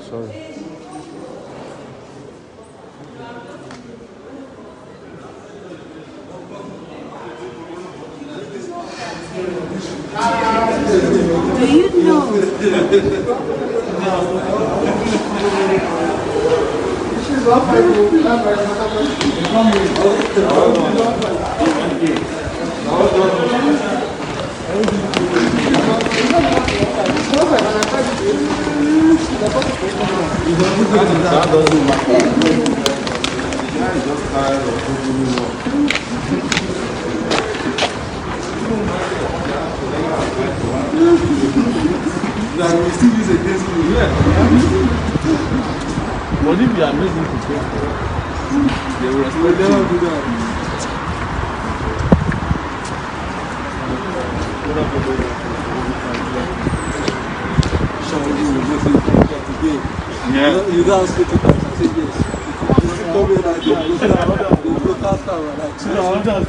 Sorry. Do you know? That doesn't matter. Yeah, it's just tired of doing work. That we still use against you. Yeah. But if you are making to pay for it, they will respect you. They never do that. Yeah. You don't speak to that. Say yes. You told me that you broadcast our like. No, I'm just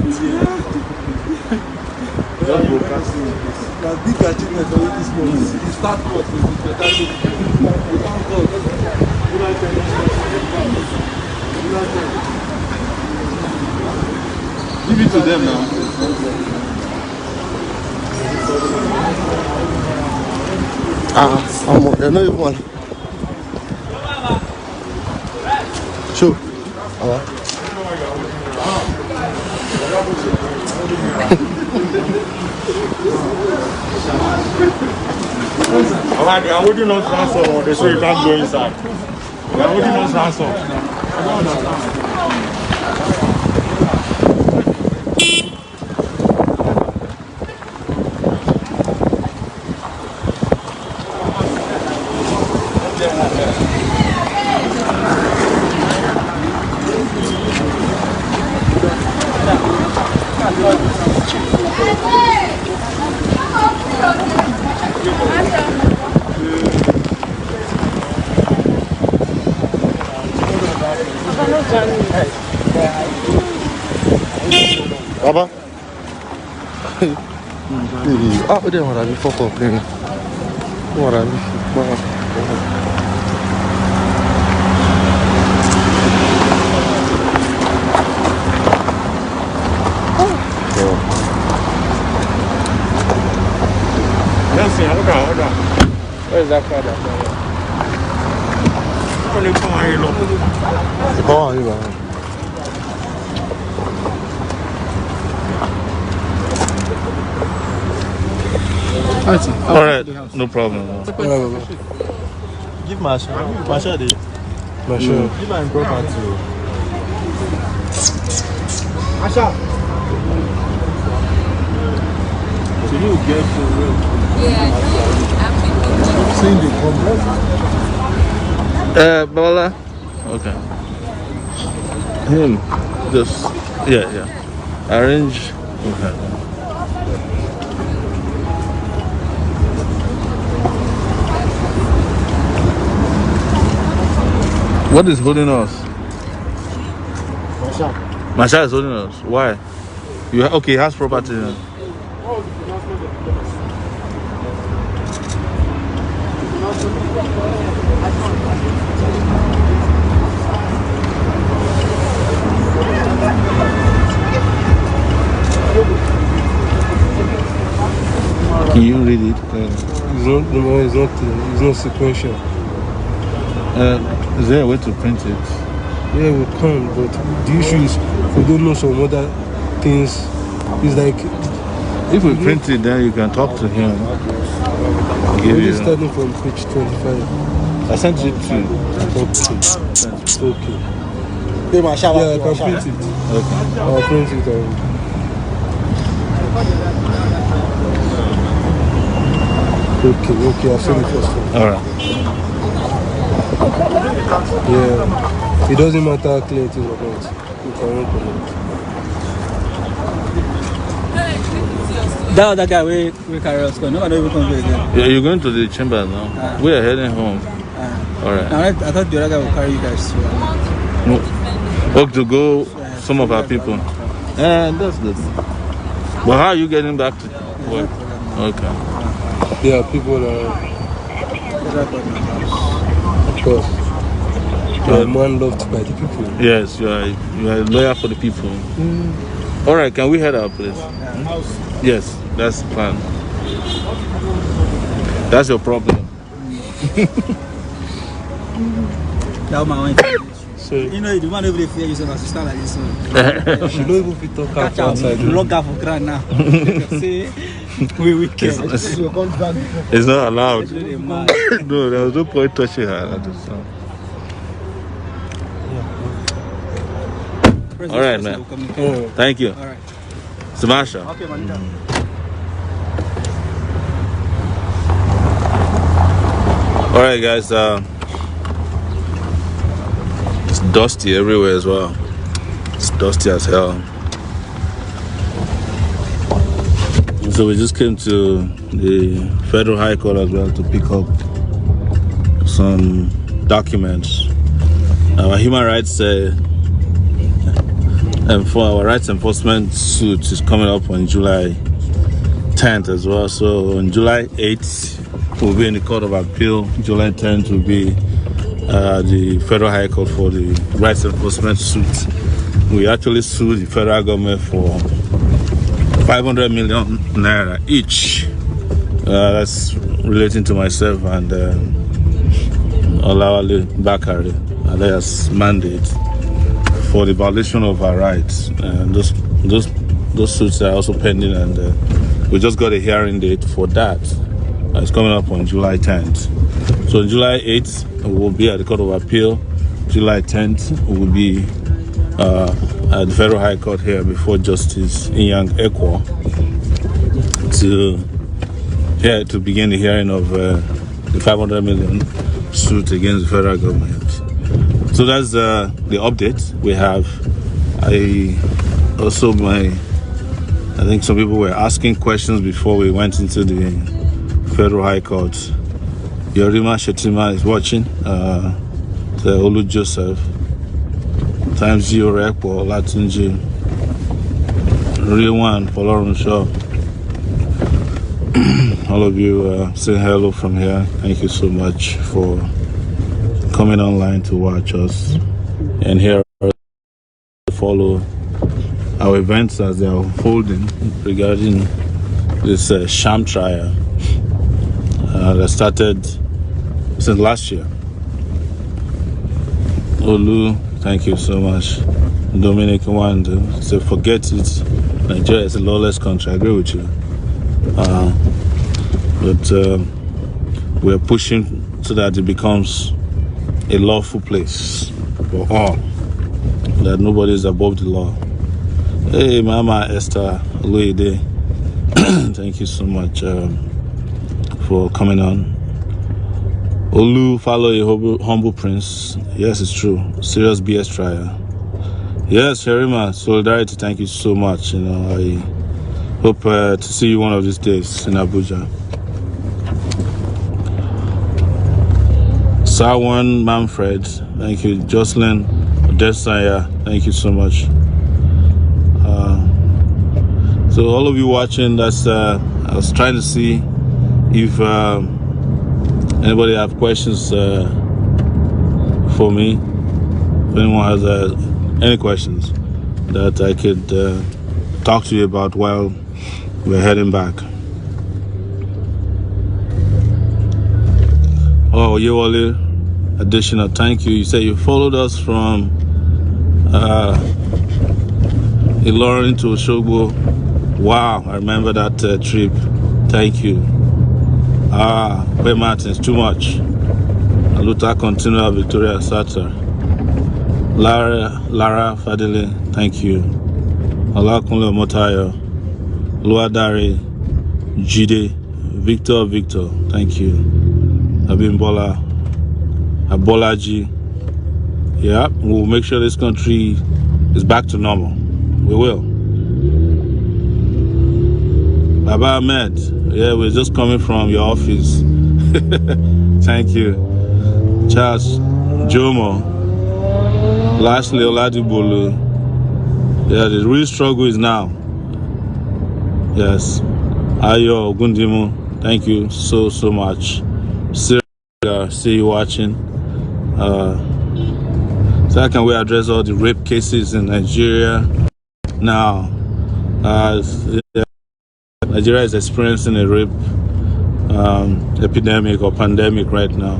just broadcasting. That's big achievement for this month. You start what with broadcasting. You can't go. Give it to them now. I know you want. Sure. I'm holding on ransom, they say you can't go inside. I'm holding on ransom. I don't understand. Baba? Ah, udah marah ni pokok ni. Marah ni. Hold on. Where is that father? Only come on, look. Come on, you man. Alright, no problem. Give Masha. Masha did. Masha. Give my brother too. Masha. So you get for real. Yeah, I'm Seeing the complex. Bala. Okay. Him. Just yeah. Arrange. Okay. What is holding us? Masha is holding us. Why? Okay, he has property. Can you read it? It's not sequential. Is there a way to print it? Yeah, we can, but the issue is we don't know some other things. It's like if we print it, then you can talk to him. We're starting from page 25. I sent it to. Okay. Yeah, I can print it. Okay. I'll print it. Okay, I'll send it first. Alright. Yeah. It doesn't matter how clear it is or not. You can run from it. That other guy we carry us going. No, I don't even come here again. Yeah, you're going to the chamber now. We are heading home. Alright. I thought the other guy will carry you guys to. No. Okay, to go some of our people. And that's good. But how are you getting back to work? Okay. Yeah, people are. Of course. You're a man loved by the people. Yes, you are a lawyer for the people. All right, can we head out, please? Yes, that's the plan. That's your problem. That man So you know the man over there fear yourself as you stand like this one. she don't even fit talk out Catch out, outside. lock her for crying now. Say we wicked. It's not allowed. No, there was no point touching her at this time. All right, man. Thank you. All right. Sebastian. Okay, man. All right, guys. It's dusty everywhere as well. It's dusty as hell. So we just came to the Federal High Court as well to pick up some documents. Our human rights and for our rights enforcement suit is coming up on July 10th as well. So on July 8th, we'll be in the Court of Appeal. July 10th will be the Federal High Court for the rights enforcement suit. We actually sued the federal government for 500 million naira each. That's relating to myself and Olawale Bakare, alias Mandate, for the violation of our rights. And those suits are also pending, and we just got a hearing date for that. It's coming up on July 10th. So on July 8th, we will be at the Court of Appeal. July 10th, we will be at the Federal High Court here before Justice Inyang Ekwo to begin the hearing of the 500 million suit against the federal government. So that's the update we have. I think some people were asking questions before we went into the Federal High Court. Yorima Shetima is watching. The Olu Joseph, Times Zero Rekpo, Latunji, Real One, Polorun Shaw. All of you saying hello from here. Thank you so much for coming online to watch us and hear us follow our events as they are unfolding regarding this sham trial that started since last year. Olu, thank you so much. Dominic Wanda, so forget it. Nigeria is a lawless country. I agree with you. But we're pushing so that it becomes a lawful place for all, that nobody is above the law. Hey, Mama Esther Oluide, thank you so much for coming on. Olu, follow a humble prince. Yes, it's true. Serious BS trial. Yes, Sherima, solidarity. Thank you so much. I hope to see you one of these days in Abuja. Sawan Manfred, thank you. Jocelyn Odesaya, thank you so much. So all of you watching, that's I was trying to see if anybody have questions for me. If anyone has any questions that I could talk to you about while we're heading back. Oh, Yewale, additional, thank you. You say you followed us from Ilorin to Oshogbo. Wow, I remember that trip. Thank you. Bay Martins, too much. Aluta Continua, Victoria Sata. Lara Fadile, thank you. Olakunle Motayo. Luadari, Jide, Victor, thank you. Abimbola, Abolaji. Yeah, we'll make sure this country is back to normal. We will. Baba Ahmed, yeah, we're just coming from your office. Thank you. Charles Jomo, Lashley Oladibolu. Yeah, the real struggle is now. Yes. Ayo Gundimu, thank you so much. see you watching. So how can we address all the rape cases in Nigeria now? Nigeria is experiencing a rape epidemic or pandemic right now.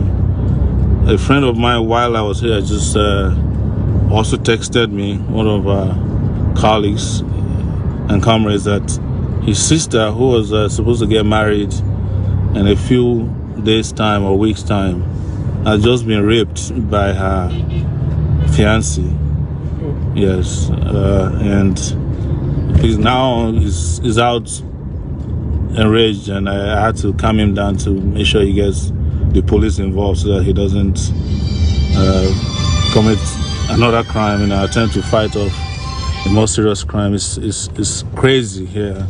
A friend of mine, while I was here, just also texted me, one of our colleagues and comrades, that his sister, who was supposed to get married in a few days' time or weeks' time, has just been raped by her fiancé. Yes, and he's out enraged, and I had to calm him down to make sure he gets the police involved so that he doesn't commit another crime in an attempt to fight off a more serious crime. It's crazy here,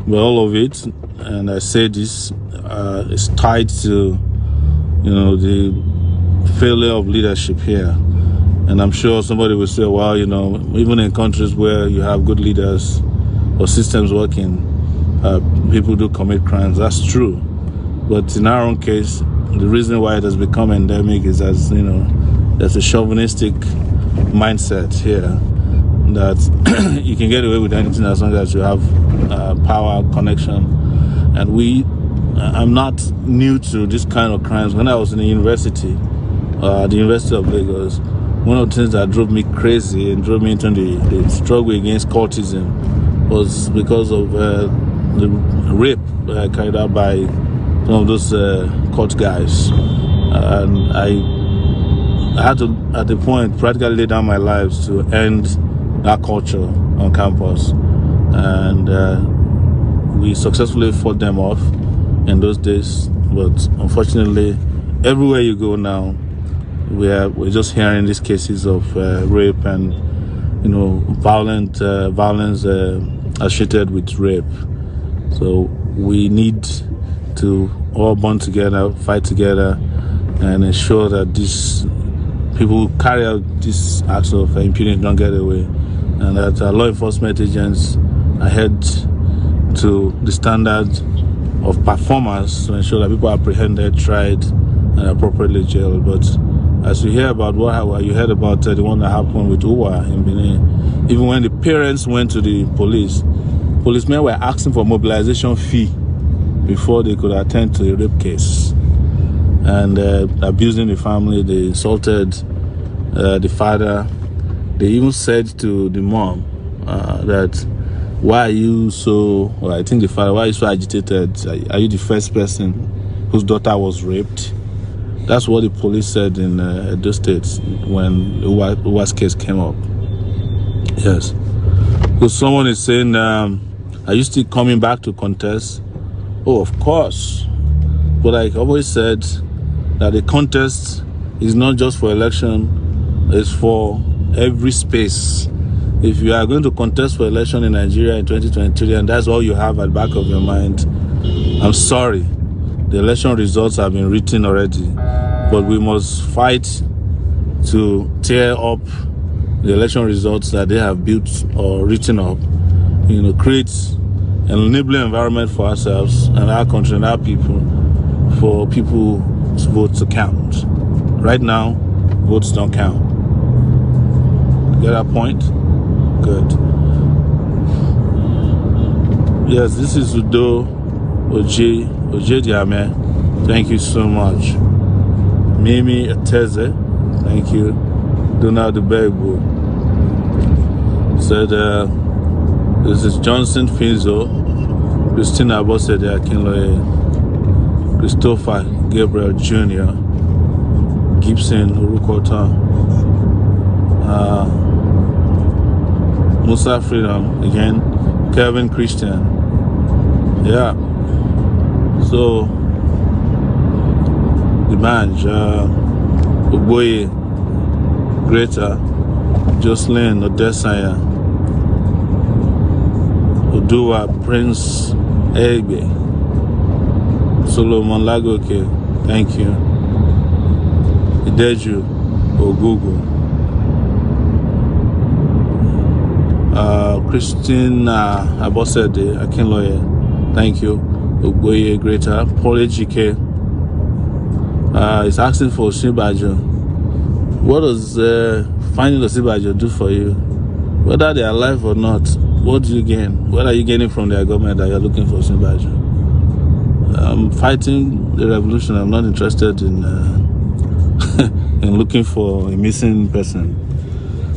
but all of it, and I say this, is tied to the failure of leadership here. And I'm sure somebody will say, well, even in countries where you have good leaders or systems working, people do commit crimes. That's true. But in our own case, the reason why it has become endemic is there's a chauvinistic mindset here that you can get away with anything as long as you have power, connection. And I'm not new to this kind of crimes. When I was in the university, the University of Lagos, one of the things that drove me crazy and drove me into the struggle against cultism was because of the rape carried out by some of those cult guys. And I had to, at the point, practically lay down my life to end that culture on campus. And we successfully fought them off in those days. But unfortunately, everywhere you go now, we're just hearing these cases of rape and violence associated with rape. So we need to all bond together, fight together, and ensure that these people who carry out these acts of impunity don't get away, and that law enforcement agents are held to the standard of performance to ensure that people are apprehended, tried, and appropriately jailed. But as you hear about you heard about the one that happened with Uwa in Benin, even when the parents went to the policemen were asking for mobilization fee before they could attend to a rape case, and abusing the family. They insulted the father. They even said to the mom that, why are you so, or I think the father, why are you so agitated? Are you the first person whose daughter was raped? That's what the police said in Edo State when Uwa's case came up. Yes. So someone is saying, are you still coming back to contest? Oh, of course. But like I always said, that the contest is not just for election, it's for every space. If you are going to contest for election in Nigeria in 2023 and that's all you have at the back of your mind, I'm sorry. The election results have been written already, but we must fight to tear up the election results that they have built or written up, create an enabling environment for ourselves and our country and our people, for people's votes to count. Right now, votes don't count. Get that point? Good. Yes, this is Udo Ojediame. Thank you so much. Mimi Ateze. Thank you. Donald Begbo said, this is Johnson Finzo, Christina Abosede Akinloye, Christopher Gabriel Jr., Gibson Urukota, Musa Freedom again, Kevin Christian. Yeah. So the Banj, Oboye, Greta, Jocelyn Odesanya, Odua, Prince Egbe, Solomon Lagoke, thank you. Ideju Ogugu, Christina Abosede Akinloye, thank you. Oboye Greta, Paul Ejike, is asking for Osinbajo. What does finding Osinbajo do for you? Whether they are alive or not, what do you gain? What are you gaining from their government that you're looking for Osinbajo? I'm fighting the revolution. I'm not interested in in looking for a missing person.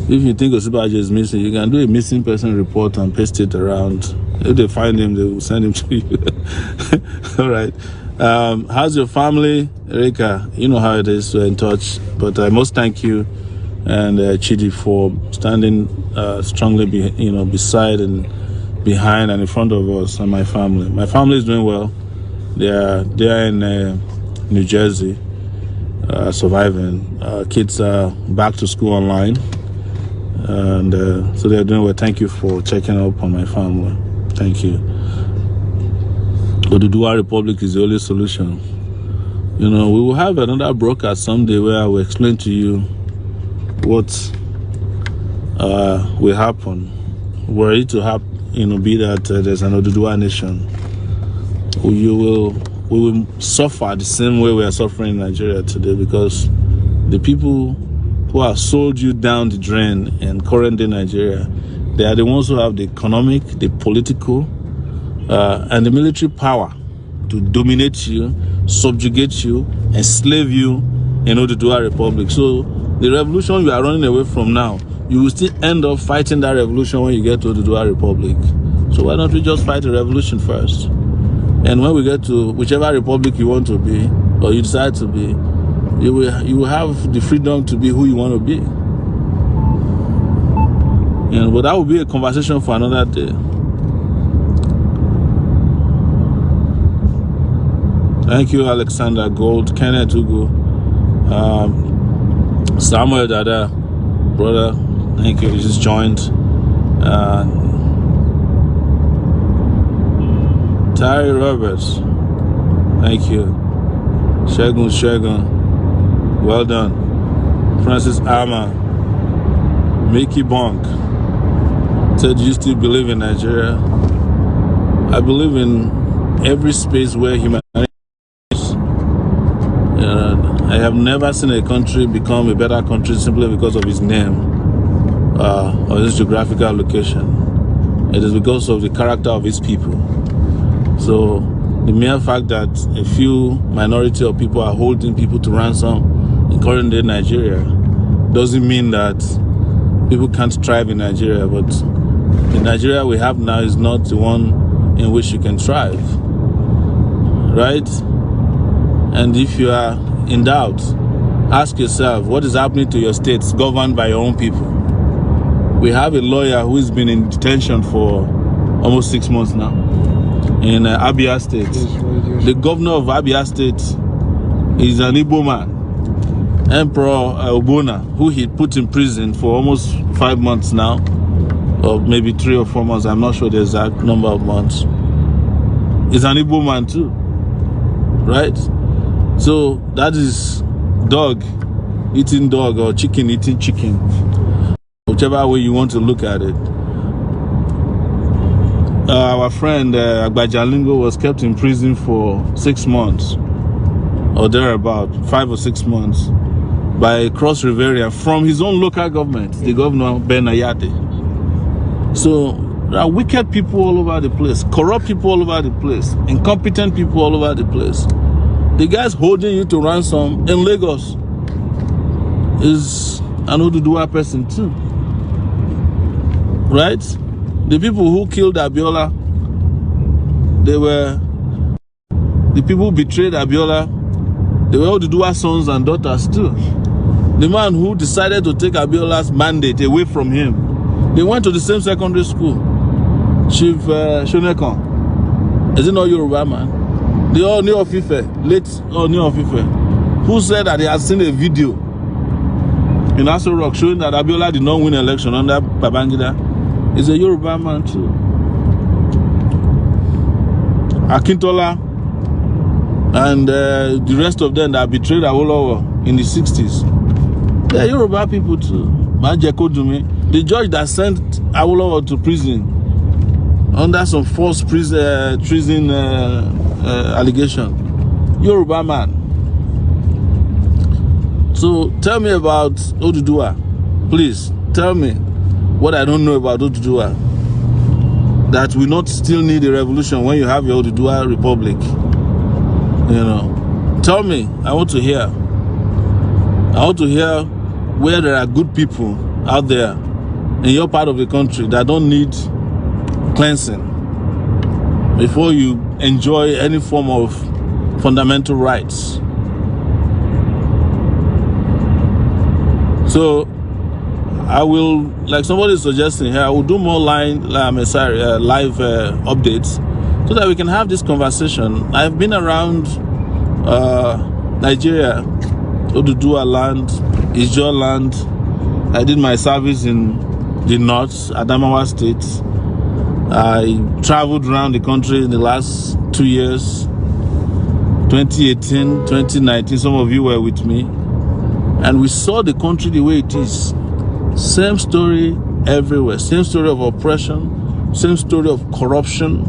If you think Osinbajo is missing, you can do a missing person report and paste it around. If they find him, they will send him to you. All right. How's your family, Erika? You know how it is. We're in touch. But I must thank you and Chidi for standing strongly, beside and behind and in front of us and my family. My family is doing well. They are in New Jersey, surviving. Kids are back to school online, and so they're doing well. Thank you for checking up on my family. Thank you. Oduduwa Republic is the only solution. We will have another broadcast someday where I will explain to you what will happen. Were it to happen, be that there's an Oduduwa nation, we will suffer the same way we are suffering in Nigeria today, because the people who have sold you down the drain in current day Nigeria, they are the ones who have the economic, the political, and the military power to dominate you, subjugate you, enslave you in Oduduwa Republic. So the revolution you are running away from now, you will still end up fighting that revolution when you get to Oduduwa Republic. So why don't we just fight the revolution first? And when we get to whichever republic you want to be, or you decide to be, you will have the freedom to be who you want to be. But that will be a conversation for another day. Thank you, Alexander Gold, Kenneth Ugo, Samuel Dada, brother. Thank you. You just joined. Terry Roberts, thank you. Shegun, well done. Francis Arma, Mickey Bonk said, "You still believe in Nigeria?" I believe in every space where humanity is. I have never seen a country become a better country simply because of its name or its geographical location. It is because of the character of its people. So the mere fact that a few minority of people are holding people to ransom in current day Nigeria doesn't mean that people can't thrive in Nigeria. But the Nigeria we have now is not the one in which you can thrive, right? And if you are in doubt, ask yourself, what is happening to your states governed by your own people? We have a lawyer who has been in detention for almost 6 months now in Abia State. The governor of Abia State is an Igbo man, Emperor Obona, who he put in prison for almost 5 months now, or maybe 3 or 4 months. I'm not sure the exact number of months. He's an Igbo man too, right? So that is dog eating dog or chicken eating chicken, whichever way you want to look at it. Our friend Agbajalingo was kept in prison for 6 months or thereabout, 5 or 6 months, by a Cross Riverian from his own local government, the governor Ben Ayade. So there are wicked people all over the place, corrupt people all over the place, incompetent people all over the place. The guys holding you to ransom in Lagos is an Oduduwa person too, right? The people who killed Abiola, they were the people who betrayed Abiola. They were Oduduwa sons and daughters too. The man who decided to take Abiola's mandate away from him, they went to the same secondary school. Chief Shonekon, is it not Yoruba man? The Ooni of Ife, late Ooni of Ife, who said that he had seen a video in Aso Rock showing that Abiola did not win election under Babangida. Is a Yoruba man too. Akintola and the rest of them that betrayed Awolowo in the 60s, they are Yoruba people too. The judge that sent Awolowo to prison under some false treason allegation, Yoruba man. So tell me about Oduduwa. Please tell me what I don't know about Oduduwa. That we not still need a revolution when you have your Oduduwa Republic. You know, tell me. I want to hear. I want to hear where there are good people out there in your part of the country that don't need cleansing before you enjoy any form of fundamental rights. So I will, like somebody is suggesting here, I will do more live updates so that we can have this conversation. I've been around Nigeria, Oduduwa land, Ijaw land. I did my service in the north, Adamawa State. I traveled around the country in the last 2 years, 2018, 2019. Some of you were with me. And we saw the country the way it is. Same story everywhere. Same story of oppression. Same story of corruption.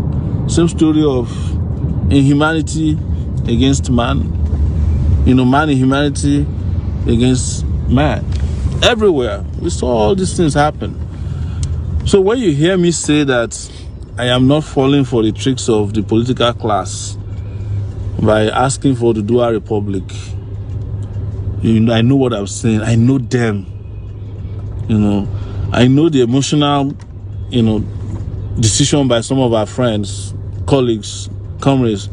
Same story of inhumanity against man. You know, man inhumanity against man. Everywhere. We saw all these things happen. So when you hear me say that I am not falling for the tricks of the political class by asking for the Oduduwa Republic, you know, I know what I'm saying. I know them. You know, I know the emotional, you know, decision by some of our friends, colleagues, comrades,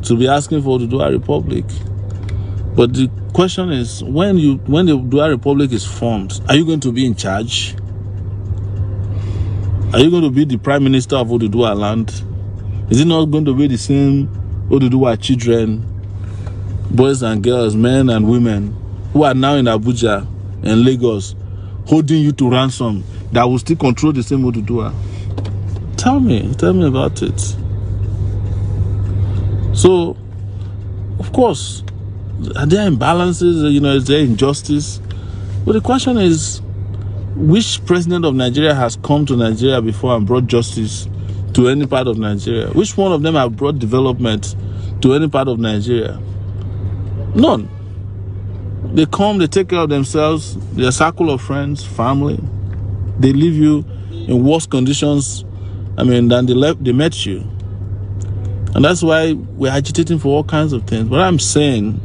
to be asking for the Oduduwa Republic. But the question is, when the Oduduwa Republic is formed, are you going to be in charge? Are you going to be the Prime Minister of Oduduwa land? Is it not going to be the same Oduduwa children, boys and girls, men and women, who are now in Abuja and Lagos, holding you to ransom, that will still control the same Oduduwa? Tell me about it. So, of course, are there imbalances? You know, is there injustice? But the question is, which president of Nigeria has come to Nigeria before and brought justice to any part of Nigeria? Which one of them have brought development to any part of Nigeria? None. They come, they take care of themselves, their circle of friends, family. They leave you in worse conditions, than they met you. And that's why we're agitating for all kinds of things. But I'm saying,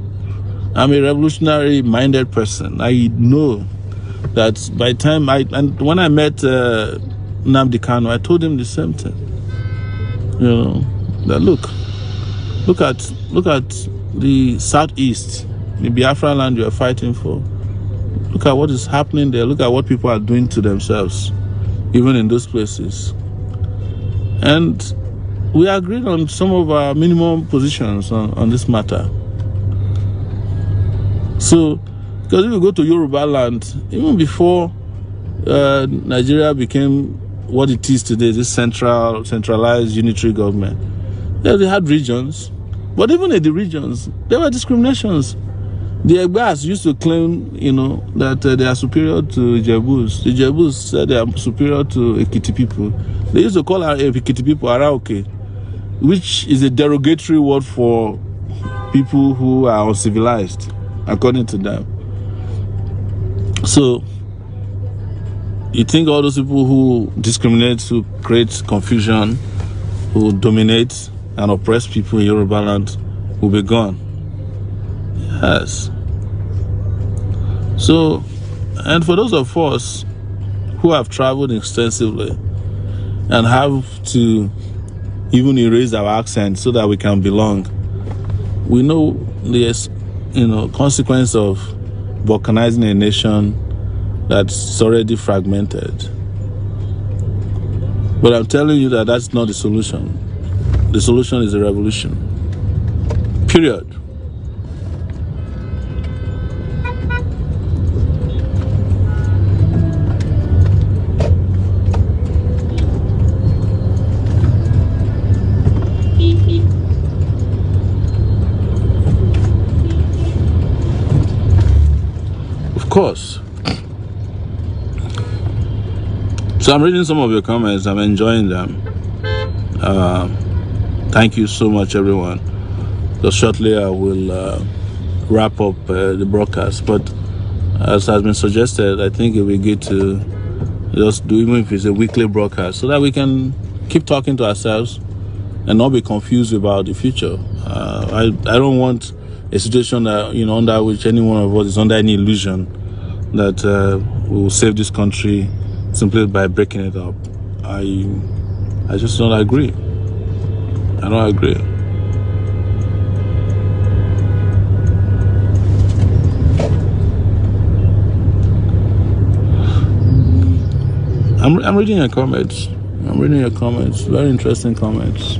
I'm a revolutionary-minded person. I know that by the time when I met Nnamdi Kanu, I told him the same thing. You know, that look at the southeast, the Biafra land you are fighting for. Look at what is happening there. Look at what people are doing to themselves, even in those places. And we agreed on some of our minimum positions on this matter. So, because if you go to Yoruba land, even before Nigeria became what it is today, this centralized unitary government, they had regions. But even in the regions, there were discriminations. The Egbas used to claim, you know, that they are superior to Ijebus. The Ijebus said they are superior to Ekiti people. They used to call our Ekiti people Araoke, which is a derogatory word for people who are uncivilized, according to them. So, you think all those people who discriminate, who create confusion, who dominate and oppress people in Yoruba land will be gone? Yes. So, and for those of us who have traveled extensively and have to even erase our accent so that we can belong, we know the consequence of balkanizing a nation that's already fragmented. But I'm telling you that that's not the solution. The solution is a revolution. Period. Of course. So I'm reading some of your comments. I'm enjoying them. Thank you so much, everyone. So shortly I will wrap up the broadcast. But as has been suggested, I think it would be good to just do, even if it's a weekly broadcast, so that we can keep talking to ourselves and not be confused about the future. I don't want a situation that, under which any one of us is under any illusion that we will save this country simply by breaking it up. I just don't agree. I don't agree. I'm reading your comments. Very interesting comments.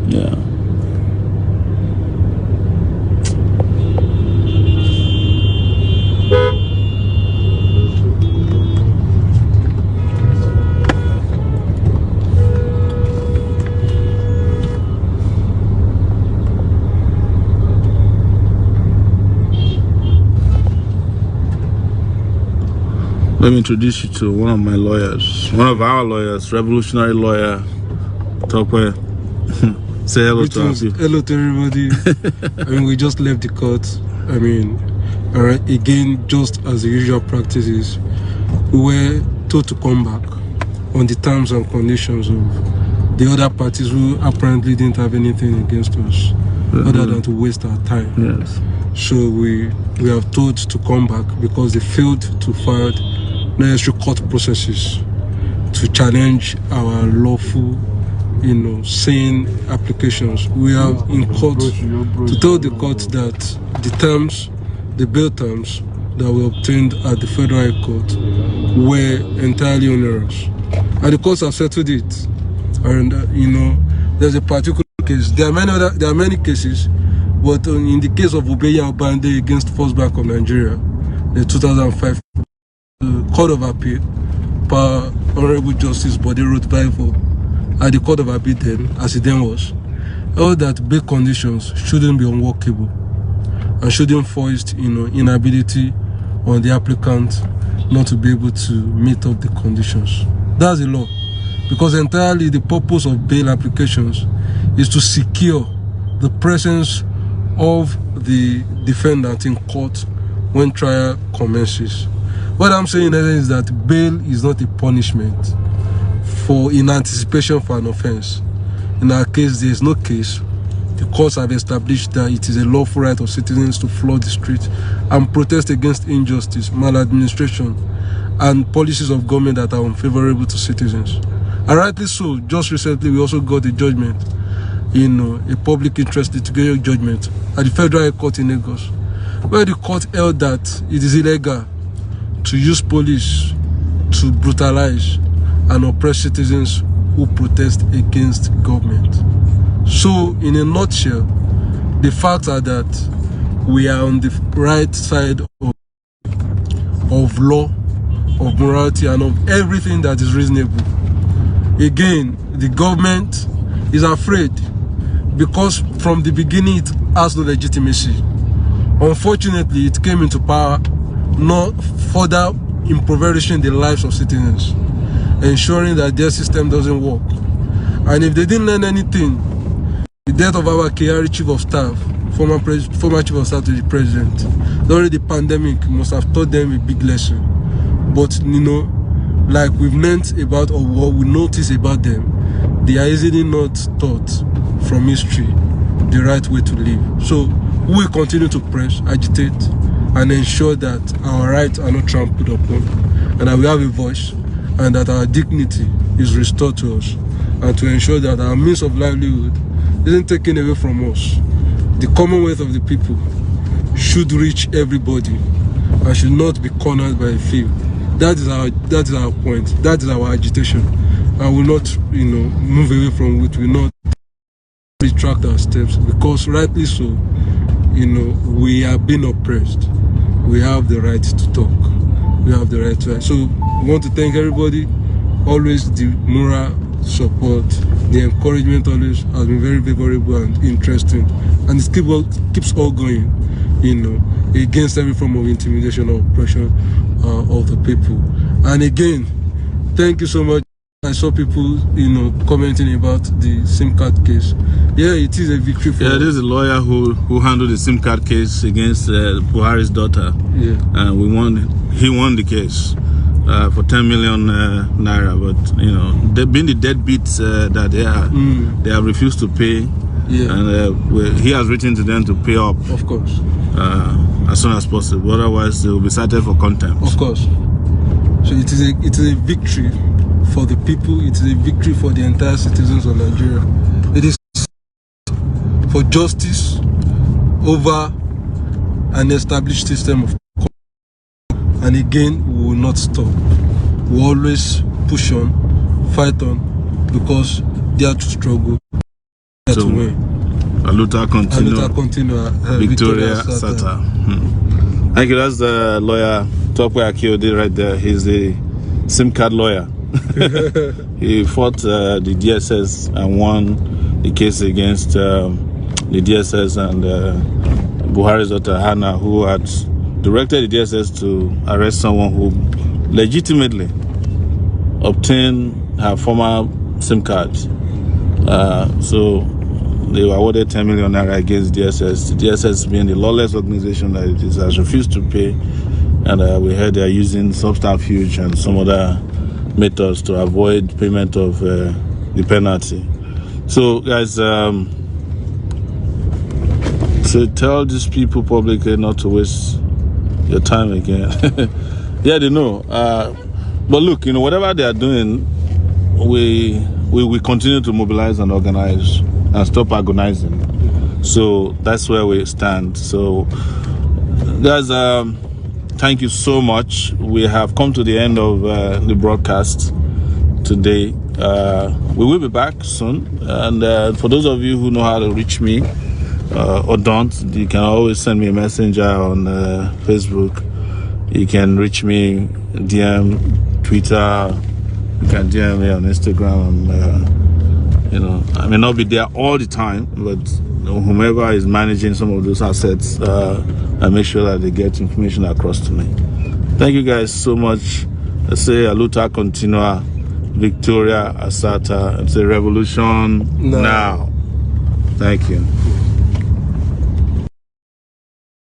Yeah. Let me introduce you to one of my lawyers, one of our lawyers, revolutionary lawyer, Tokwe. Say hello to our people. Hello to everybody. We just left the court. Again, just as the usual practices, we were told to come back on the terms and conditions of the other parties who apparently didn't have anything against us, other than to waste our time. Yes. So we have told to come back because they failed to file necessary court processes to challenge our lawful, sane applications. We are in court to tell the court that the bail terms that were obtained at the Federal High Court were entirely onerous, and the courts have settled it. And there's a particular case. There are many cases, but in the case of Obeya Obande against First Bank of Nigeria, the 2005 Court of Appeal, per Honorable Justice Bodero Bible, at the Court of Appeal then, as it then was, held that bail conditions shouldn't be unworkable and shouldn't foist, inability on the applicant not to be able to meet up the conditions. That's the law, because entirely the purpose of bail applications is to secure the presence of the defendant in court when trial commences. What I'm saying is that bail is not a punishment in anticipation for an offense. In our case, there is no case. The courts have established that it is a lawful right of citizens to flood the streets and protest against injustice, maladministration, and policies of government that are unfavorable to citizens. And rightly so. Just recently, we also got a judgment, a public interest litigation judgment at the Federal High Court in Lagos, where the court held that it is illegal to use police to brutalize and oppress citizens who protest against government. So, in a nutshell, the facts are that we are on the right side of law, of morality, and of everything that is reasonable. Again, the government is afraid because from the beginning it has no legitimacy. Unfortunately, it came into power not further impoverishing the lives of citizens, ensuring that their system doesn't work. And if they didn't learn anything, the death of our Kyari chief of staff, former chief of staff to the president, during the pandemic must have taught them a big lesson. But like we've learned about, or what we notice about them, they are easily not taught from history the right way to live. So we will continue to press, agitate, and ensure that our rights are not trampled upon, and that we have a voice, and that our dignity is restored to us, and to ensure that our means of livelihood isn't taken away from us. The commonwealth of the people should reach everybody and should not be cornered by a few. That is our point. That is our agitation, and we will not move away from it. We will not retract our steps, because rightly so, we are being oppressed. We have the right to talk. We have the right to. So we want to thank everybody. Always the moral support, the encouragement always has been very favorable and interesting, and it keeps all going, against every form of intimidation or oppression of the people. And again, thank you so much. I saw people, commenting about the SIM card case. Yeah, it is a victory for. Yeah, this is a lawyer who handled the SIM card case against Buhari's daughter. Yeah, and he won the case for 10 million naira. But they've been the deadbeats that they are. They have refused to pay. yeah, And he has written to them to pay up of course, as soon as possible. Otherwise, they will be cited for contempt. of course. So it is a victory for the people. It is a victory for the entire citizens of Nigeria. It is for justice over an established system of. And again, we will not stop. We always push on, fight on, because they are to struggle, they are to win. Aluta continua. Aluta continua. Victoria Sata. Thank you. That's the lawyer Tope Akiode right there. He's the SIM card lawyer. He fought the DSS and won the case against the DSS and Buhari's daughter Hannah, who had directed the DSS to arrest someone who legitimately obtained her former SIM card. So they were awarded 10 million naira against DSS. The DSS being the lawless organization that it is, has refused to pay. And we heard they are using subterfuge and some other methods to avoid payment of the penalty. So guys, so tell these people publicly not to waste your time again. Yeah, they know. But look, whatever they are doing, we continue to mobilize and organize and stop agonizing. So that's where we stand. So guys, thank you so much. We have come to the end of the broadcast today. We will be back soon. And for those of you who know how to reach me, or don't, you can always send me a messenger on Facebook. You can reach me, DM, Twitter. You can DM me on Instagram. I may not be there all the time, but whomever is managing some of those assets, I make sure that they get information across to me. Thank you guys so much. I say Aluta continua, Victoria Asata. It's a revolution now. Thank you.